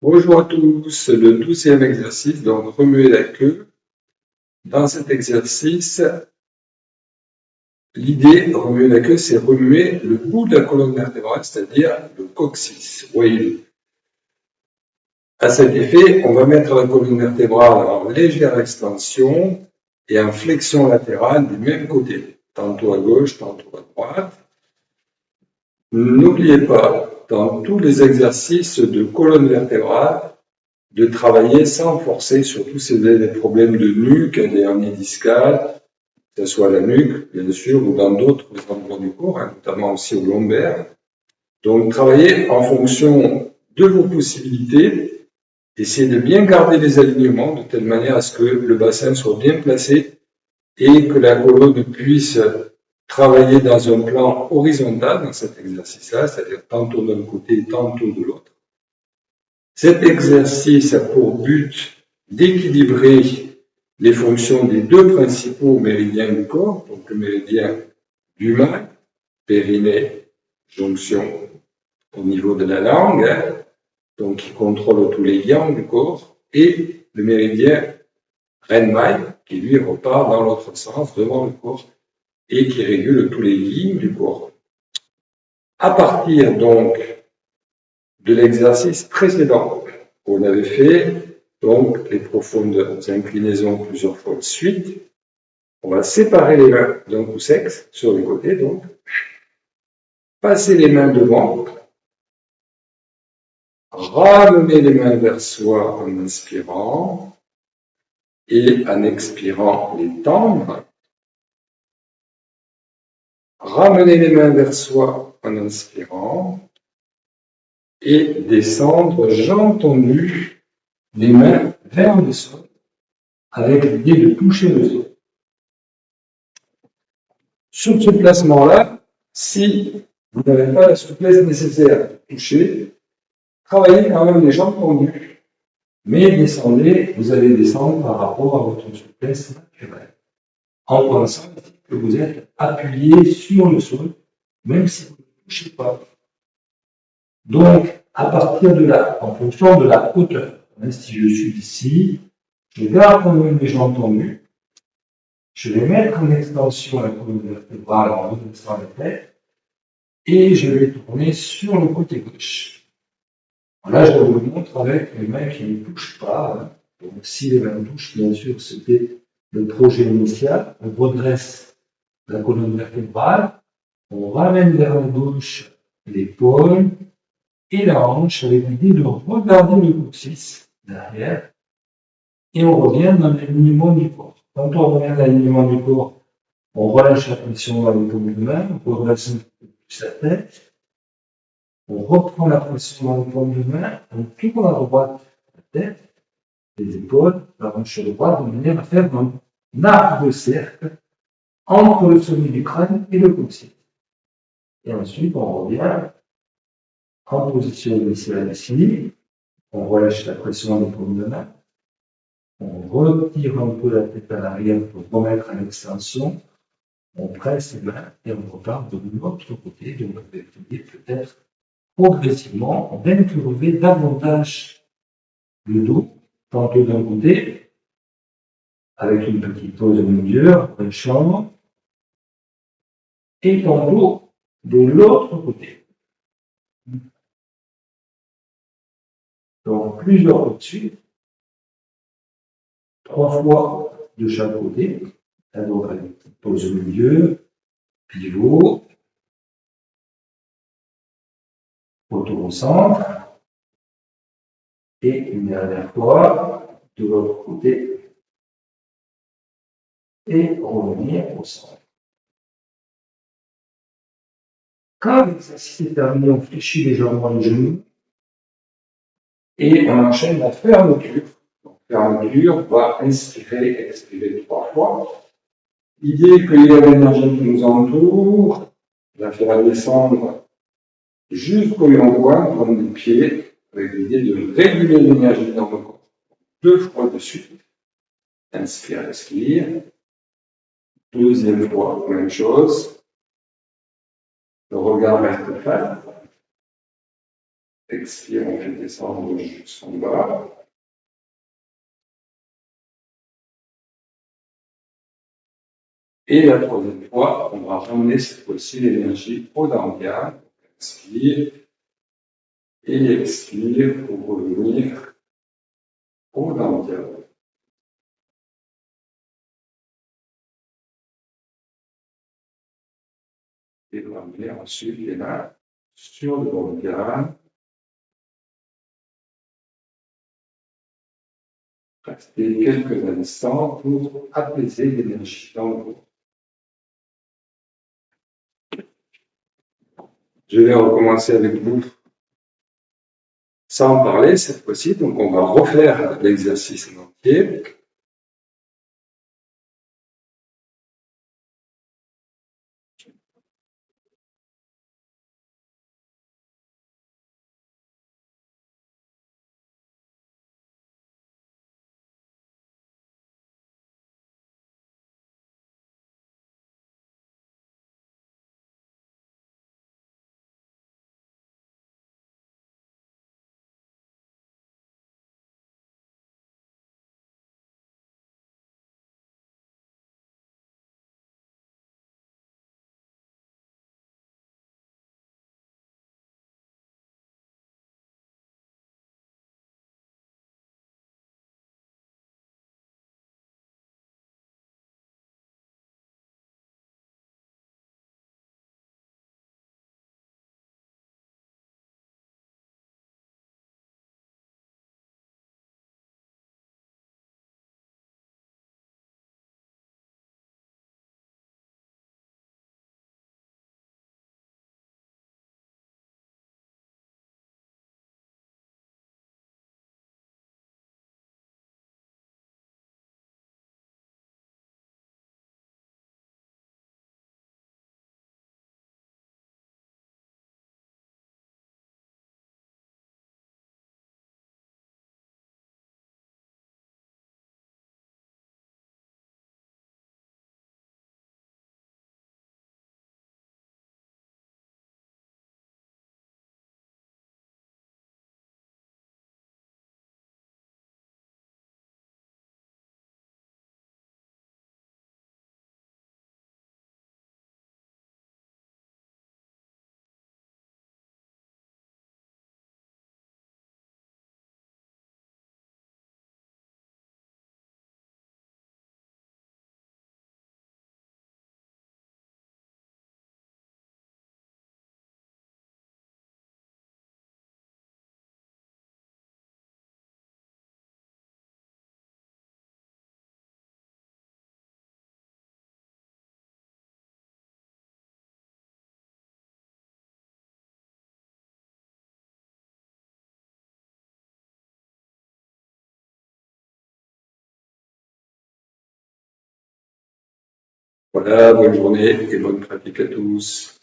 Bonjour à tous, le 12e exercice, donc remuer la queue. Dans cet exercice, l'idée de remuer la queue, c'est remuer le bout de la colonne vertébrale, c'est-à-dire le coccyx. Oui. À cet effet, on va mettre la colonne vertébrale en légère extension et en flexion latérale du même côté, tantôt à gauche, tantôt à droite. N'oubliez pas, dans tous les exercices de colonne vertébrale, de travailler sans forcer, surtout si vous avez des problèmes de nuque, des hernies discales, que ce soit la nuque, bien sûr, ou dans d'autres endroits du corps, notamment aussi au lombaire. Donc, travaillez en fonction de vos possibilités. Essayez de bien garder les alignements de telle manière à ce que le bassin soit bien placé et que la colonne puisse travailler dans un plan horizontal dans cet exercice-là, c'est-à-dire tantôt d'un côté, tantôt de l'autre. Cet exercice a pour but d'équilibrer les fonctions des deux principaux méridiens du corps, donc le méridien humain, périnée, jonction au niveau de la langue, donc qui contrôle tous les yang du corps, et le méridien renmai, qui lui repart dans l'autre sens devant le corps et qui régule tous les lignes du corps. À partir donc de l'exercice précédent, on avait fait donc les profondes inclinaisons plusieurs fois de suite. On va séparer les mains d'un coup sec sur les côtés, donc passer les mains devant, ramener les mains vers soi en inspirant et en expirant les tendre. Ramener les mains vers soi en inspirant et descendre jambes tendues, les mains vers le sol avec l'idée de toucher le sol. Sur ce placement-là, si vous n'avez pas la souplesse nécessaire pour toucher, travaillez quand même les jambes tendues, mais descendez, vous allez descendre par rapport à votre souplesse naturelle, en pensant que vous êtes appuyé sur le sol, même si vous ne touchez pas. Donc, à partir de là, en fonction de la hauteur, si je suis ici, je garde quand même les jambes tendues, je vais mettre en extension la colonne vertébrale en redressant la tête et je vais tourner sur le côté gauche. Là, je vous le montre avec les mains qui ne touchent pas. Donc, si les mains touchent, bien sûr, c'était le projet initial. On redresse la colonne vertébrale, on ramène vers la gauche l'épaule et la hanche avec l'idée de regarder le coccyx derrière et on revient dans l'alignement du corps. Quand on revient dans l'alignement du corps, on relâche la pression dans les paumes de main, on redresse un peu plus la tête, on reprend la pression dans les paumes de main, on tourne à droite la tête, les épaules, la hanche droite, de manière à faire un arc de cercle entre le sommet du crâne et le coccyx. Et ensuite, on revient en position initiale ici, on relâche la pression dans les paumes de main, on retire un peu la tête à l'arrière pour remettre en extension, on presse les mains et on repart de l'autre côté, donc avec l'idée peut-être progressivement d'incurver davantage le dos, tantôt d'un côté, avec une petite pause au milieu, un champ, et tantôt de l'autre côté. Donc plusieurs fois de suite, 3 fois de chaque côté, donc avec une petite pause au milieu, pivot, retour au centre, et une dernière fois de l'autre côté, et revenir au centre. Quand l'exercice est terminé, on fléchit légèrement les genoux et on enchaîne la fermeture. Donc, fermeture, on va inspirer, expirer 3 fois. L'idée qu'il y a l'énergie qui nous entoure, la faire descendre jusqu'au yon-point, comme des pieds, avec l'idée de réguler l'énergie dans le corps. 2 fois de suite. Inspire, expire. Deuxième fois, même chose. Le regard vertical. Expire, on fait descendre jusqu'en bas. Et la troisième fois, on va ramener cette fois-ci l'énergie au laryngal. Inspire et expire pour revenir au laryngal. Et ramener ensuite les mains sur le laryngal. Restez quelques instants pour apaiser l'énergie dans le ventre. Je vais recommencer avec vous sans parler cette fois-ci, donc on va refaire l'exercice en entier. Voilà, bonne journée et bonne pratique à tous.